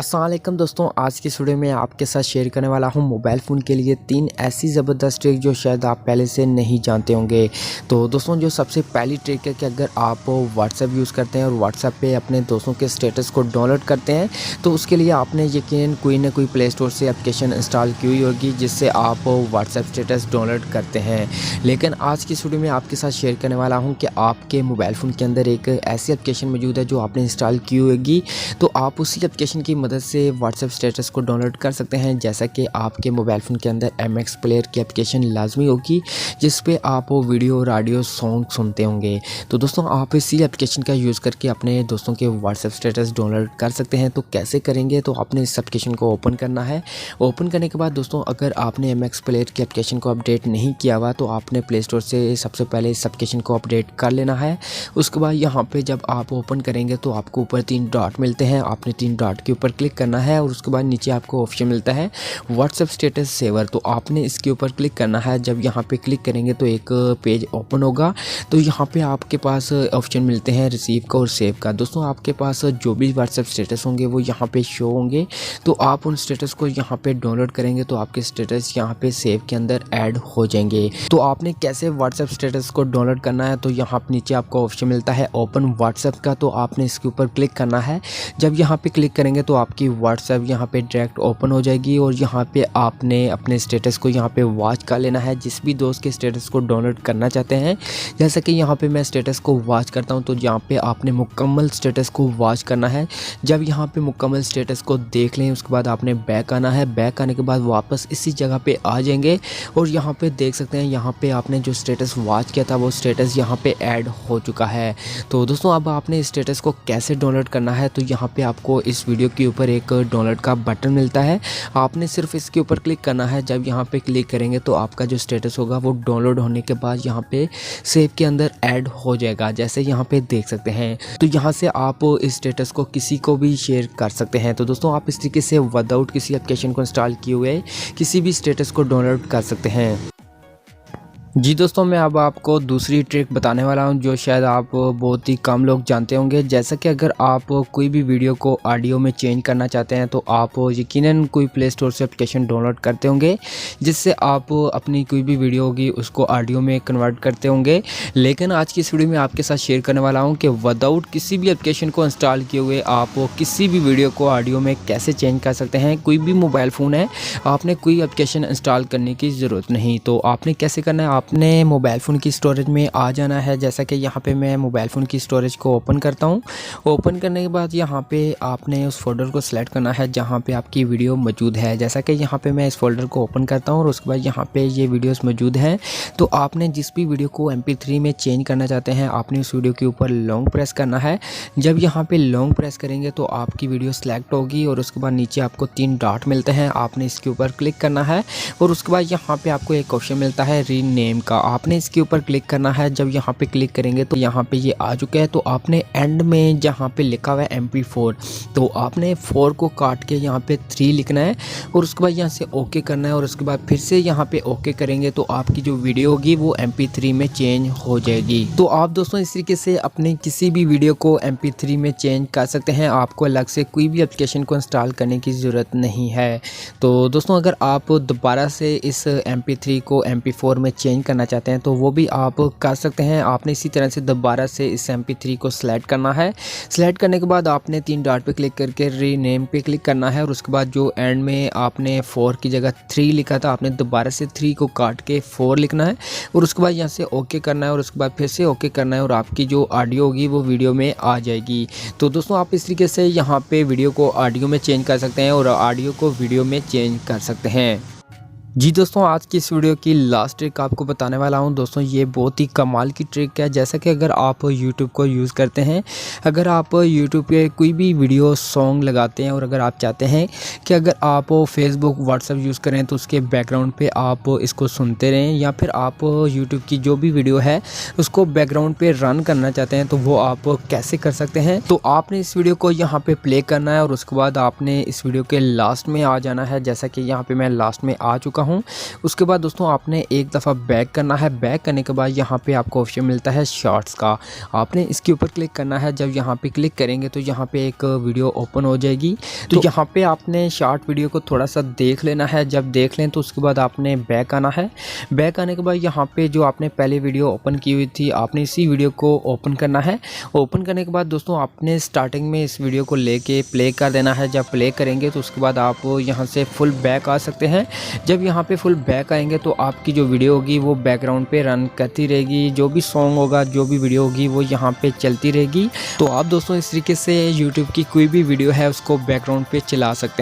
अस्सलाम वालेकुम दोस्तों, आज की वीडियो में आपके साथ शेयर करने वाला हूं मोबाइल फ़ोन के लिए 3 ऐसी ज़बरदस्त ट्रिक जो शायद आप पहले से नहीं जानते होंगे। तो दोस्तों जो सबसे पहली ट्रिक है कि अगर आप व्हाट्सएप यूज़ करते हैं और व्हाट्सएप पे अपने दोस्तों के स्टेटस को डाउनलोड करते हैं तो उसके लिए आपने यकीनन कोई ना कोई प्ले स्टोर से एप्लीकेशन इंस्टॉल की हुई होगी जिससे आप व्हाट्सएप स्टेटस डाउनलोड करते हैं। लेकिन आज की वीडियो में आपके साथ शेयर करने वाला हूँ कि आपके मोबाइल फ़ोन के अंदर एक ऐसी एप्लीकेशन मौजूद है जो आपने इंस्टॉल की होगी, तो आप उसी एप्लीकेशन की मदद से व्हाट्सएप स्टेटस को डाउनलोड कर सकते हैं। जैसा कि आपके मोबाइल फ़ोन के अंदर MX प्लेयर की एप्लीकेशन लाजमी होगी जिस पे आप वीडियो और ऑडियो सॉन्ग सुनते होंगे। तो दोस्तों आप इसी एप्लीकेशन का यूज़ करके अपने दोस्तों के व्हाट्सएप स्टेटस डाउनलोड कर सकते हैं। तो कैसे करेंगे, तो आपने इस एप्लीकेशन को ओपन करना है। ओपन करने के बाद दोस्तों अगर आपने MX प्लेयर की एप्लीकेशन को अपडेट नहीं किया हुआ तो आपने प्ले स्टोर से सबसे पहले इस एप्लीकेशन को अपडेट कर लेना है। उसके बाद यहाँ पे जब आप ओपन करेंगे तो आपको ऊपर 3 डॉट मिलते हैं, आपने 3 डॉट के ऊपर क्लिक करना है और उसके बाद नीचे आपको ऑप्शन मिलता है व्हाट्सएप स्टेटस सेवर, तो आपने इसके ऊपर क्लिक करना है। जब यहाँ पे क्लिक करेंगे तो एक पेज ओपन होगा, तो यहाँ पे आपके पास ऑप्शन मिलते हैं रिसीव का और सेव का। दोस्तों आपके पास जो भी व्हाट्सएप स्टेटस होंगे वो यहाँ पे शो होंगे, तो आप उन स्टेटस को यहाँ पे डाउनलोड करेंगे तो आपके स्टेटस यहाँ पे सेव के अंदर ऐड हो जाएंगे। तो आपने कैसे व्हाट्सएप स्टेटस को डाउनलोड करना है, तो यहाँ नीचे आपको ऑप्शन मिलता है ओपन व्हाट्सएप का, तो आपने इसके ऊपर क्लिक करना है। जब यहाँ पे क्लिक करेंगे तो आपकी व्हाट्सएप यहाँ पे डायरेक्ट ओपन हो जाएगी और यहाँ पे आपने अपने स्टेटस को यहाँ पे वॉच कर लेना है जिस भी दोस्त के स्टेटस को डाउनलोड करना चाहते हैं। जैसा कि यहाँ पे मैं स्टेटस को वॉच करता हूँ, तो यहाँ पे आपने मुकम्मल स्टेटस को वॉच करना है। जब यहाँ पे मुकम्मल स्टेटस को देख लें उसके बाद आपने बैक आना है। बैक आने के बाद वापस इसी जगह पे आ जाएंगे और यहाँ पे देख सकते हैं यहाँ पे आपने जो स्टेटस वॉच किया था वो स्टेटस यहाँ पे ऐड हो चुका है। तो दोस्तों अब आपने स्टेटस को कैसे डाउनलोड करना है, तो यहाँ पे आपको इस वीडियो के ऊपर एक डाउनलोड का बटन मिलता है, आपने सिर्फ इसके ऊपर क्लिक करना है। जब यहाँ पे क्लिक करेंगे तो आपका जो स्टेटस होगा वो डाउनलोड होने के बाद यहाँ पे सेव के अंदर ऐड हो जाएगा, जैसे यहाँ पे देख सकते हैं। तो यहाँ से आप इस स्टेटस को किसी को भी शेयर कर सकते हैं। तो दोस्तों आप इस तरीके से विदाउट किसी एप्लीकेशन को इंस्टॉल किए हुए किसी भी स्टेटस को डाउनलोड कर सकते हैं। जी दोस्तों, मैं अब आपको दूसरी ट्रिक बताने वाला हूं जो शायद आप बहुत ही कम लोग जानते होंगे। जैसा कि अगर आप कोई भी वीडियो को ऑडियो में चेंज करना चाहते हैं तो आप यकीनन कोई प्ले स्टोर से एप्लीकेशन डाउनलोड करते होंगे जिससे आप अपनी कोई भी वीडियो होगी उसको ऑडियो में कन्वर्ट करते होंगे। लेकिन आज की इस वीडियो में आपके साथ शेयर करने वाला हूँ कि विदाउट किसी भी एप्लीकेशन को इंस्टॉल किए हुए आप किसी भी वीडियो को ऑडियो में कैसे चेंज कर सकते हैं। कोई भी मोबाइल फ़ोन है, आपने कोई एप्लीकेशन इंस्टॉल करने की ज़रूरत नहीं। तो आपने कैसे करना है, आपने मोबाइल फ़ोन की स्टोरेज में आ जाना है। जैसा कि यहाँ पे मैं मोबाइल फ़ोन की स्टोरेज को ओपन करता हूँ। ओपन करने के बाद यहाँ पे आपने उस फोल्डर को सिलेक्ट करना है जहाँ पे आपकी वीडियो मौजूद है। जैसा कि यहाँ पे मैं इस फोल्डर को ओपन करता हूँ और उसके बाद यहाँ पे ये वीडियोस मौजूद हैं। तो आपने जिस भी वीडियो को MP3 में चेंज करना चाहते हैं आपने उस वीडियो के ऊपर लॉन्ग प्रेस करना है। जब यहाँ पे लॉन्ग प्रेस करेंगे तो आपकी वीडियो सेलेक्ट होगी और उसके बाद नीचे आपको 3 डॉट मिलते हैं, आपने इसके ऊपर क्लिक करना है और उसके बाद यहाँ पे आपको एक ऑप्शन मिलता है रीनेम का, आपने इसके ऊपर क्लिक करना है। जब यहाँ पे क्लिक करेंगे तो यहाँ पे ये आ चुका है। तो आपने एंड में जहाँ पे लिखा हुआ है MP4, तो आपने 4 को काट के यहाँ पे 3 लिखना है और उसके बाद यहाँ से ओके करना है और उसके बाद फिर से यहाँ पे ओके करेंगे तो आपकी जो वीडियो होगी वो MP3 में चेंज हो जाएगी। तो आप दोस्तों इस तरीके से अपने किसी भी वीडियो को MP3 में चेंज कर सकते हैं, आपको अलग से कोई भी एप्लीकेशन को इंस्टॉल करने की ज़रूरत नहीं है। तो दोस्तों अगर आप दोबारा से इस MP3 को MP4 में चेंज करना चाहते हैं तो वो भी आप कर सकते हैं। आपने इसी तरह से दोबारा से इस MP3 को सिलेक्ट करना है। सिलेक्ट करने के बाद आपने 3 डॉट पे क्लिक करके रीनेम पे क्लिक करना है और उसके बाद जो एंड में आपने 4 की जगह 3 लिखा था आपने दोबारा से 3 को काट के 4 लिखना है और उसके बाद यहाँ से ओके करना है और उसके बाद फिर से ओके करना है और आपकी जो ऑडियो होगी वो वीडियो में आ जाएगी। तो दोस्तों आप इस तरीके से यहाँ पे वीडियो को ऑडियो में चेंज कर सकते हैं और ऑडियो को वीडियो में चेंज कर सकते हैं। जी दोस्तों, आज की इस वीडियो की लास्ट ट्रिक आपको बताने वाला हूं। दोस्तों ये बहुत ही कमाल की ट्रिक है। जैसा कि अगर आप YouTube को यूज़ करते हैं, अगर आप YouTube पे कोई भी वीडियो सॉन्ग लगाते हैं और अगर आप चाहते हैं कि अगर आप Facebook WhatsApp यूज़ करें तो उसके बैकग्राउंड पे आप इसको सुनते रहें, या फिर आप YouTube की जो भी वीडियो है उसको बैकग्राउंड पे रन करना चाहते हैं तो वो आप कैसे कर सकते हैं। तो आपने इस वीडियो को यहाँ पर प्ले करना है और उसके बाद आपने इस वीडियो के लास्ट में आ जाना है। जैसा कि यहाँ पर मैं लास्ट में आ चुका चुका हूँ। उसके बाद दोस्तों आपने एक दफ़ा बैक करना है। बैक करने के बाद यहाँ पे आपको ऑप्शन मिलता है शॉर्ट्स का, आपने इसके ऊपर क्लिक करना है। जब यहाँ पे क्लिक करेंगे तो यहाँ पे एक वीडियो ओपन हो जाएगी। तो यहाँ पे आपने शॉर्ट वीडियो को थोड़ा सा देख लेना है। जब देख लें तो उसके बाद आपने बैक आना है। बैक आने के बाद यहाँ पे जो आपने पहले वीडियो ओपन की हुई थी, आपने इसी वीडियो को ओपन करना है। ओपन करने के बाद दोस्तों आपने स्टार्टिंग में इस वीडियो को लेके प्ले कर देना है। जब प्ले करेंगे तो उसके बाद आप यहाँ से फुल बैक आ सकते हैं। जब यहाँ पे फुल बैक आएंगे तो आपकी जो वीडियो होगी वो बैकग्राउंड पे रन करती रहेगी। जो भी सॉन्ग होगा, जो भी वीडियो होगी वो यहाँ पे चलती रहेगी। तो आप दोस्तों इस तरीके से यूट्यूब की कोई भी वीडियो है उसको बैकग्राउंड पे चला सकते हैं।